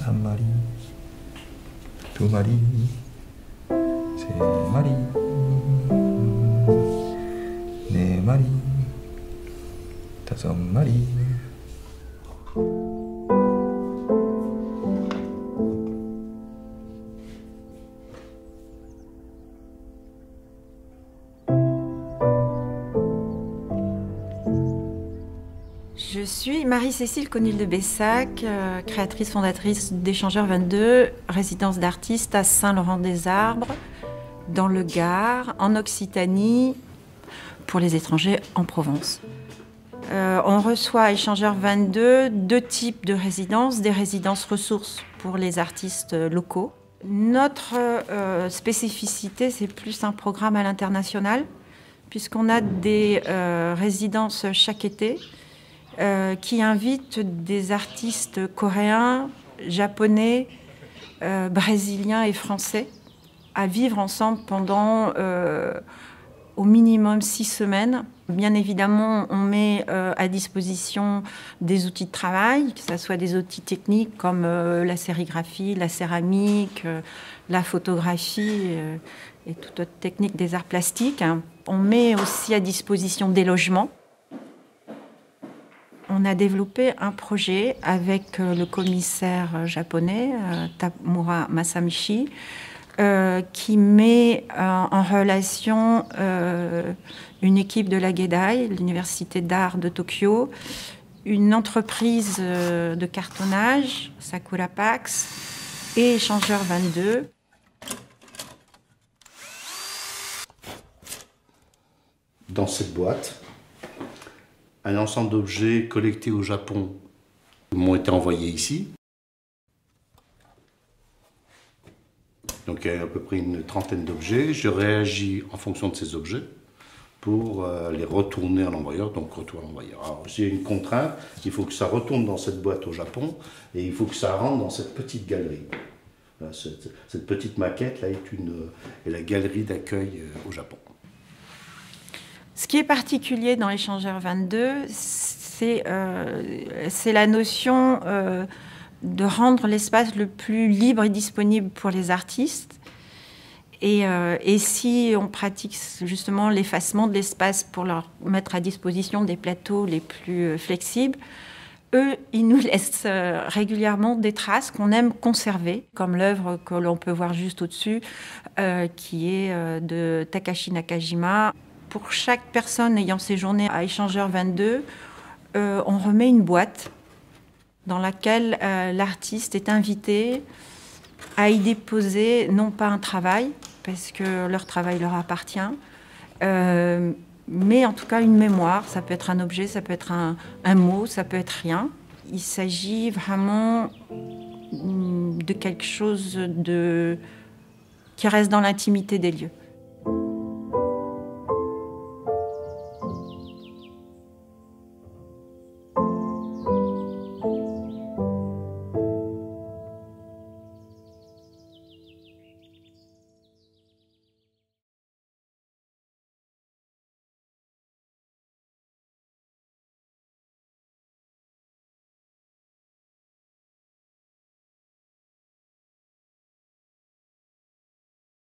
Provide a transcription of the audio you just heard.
3마리, 2마리, 3마리, 4마리, 5마리. Je suis Marie-Cécile Conil de Bessac, créatrice fondatrice d'Échangeur 22, résidence d'artistes à Saint-Laurent-des-Arbres, dans le Gard, en Occitanie, pour les étrangers en Provence. On reçoit à Échangeur 22 deux types de résidences, des résidences ressources pour les artistes locaux. Notre spécificité, c'est plus un programme à l'international, puisqu'on a des résidences chaque été, qui invite des artistes coréens, japonais, brésiliens et français à vivre ensemble pendant au minimum 6 semaines. Bien évidemment, on met à disposition des outils de travail, que ce soit des outils techniques comme la sérigraphie, la céramique, la photographie et toute autre technique des arts plastiques. On met aussi à disposition des logements. On a développé un projet avec le commissaire japonais, Tamura Masamichi, qui met en relation une équipe de la Geidai, l'université d'art de Tokyo, une entreprise de cartonnage, Sakura Pax, et Échangeur 22. Dans cette boîte, un ensemble d'objets collectés au Japon m'ont été envoyés ici. Donc il y a à peu près une trentaine d'objets. Je réagis en fonction de ces objets pour les retourner à l'envoyeur, donc retour à l'envoyeur. Alors j'ai une contrainte, il faut que ça retourne dans cette boîte au Japon et il faut que ça rentre dans cette petite galerie. Voilà, cette petite maquette là est la galerie d'accueil au Japon. Ce qui est particulier dans Échangeur 22, c'est la notion de rendre l'espace le plus libre et disponible pour les artistes. Et si on pratique justement l'effacement de l'espace pour leur mettre à disposition des plateaux les plus flexibles, eux, ils nous laissent régulièrement des traces qu'on aime conserver, comme l'œuvre que l'on peut voir juste au-dessus, qui est de Takashi Nakajima. Pour chaque personne ayant séjourné à Échangeur 22, on remet une boîte dans laquelle l'artiste est invité à y déposer non pas un travail, parce que leur travail leur appartient, mais en tout cas une mémoire. Ça peut être un objet, ça peut être un mot, ça peut être rien. Il s'agit vraiment de quelque chose qui reste dans l'intimité des lieux.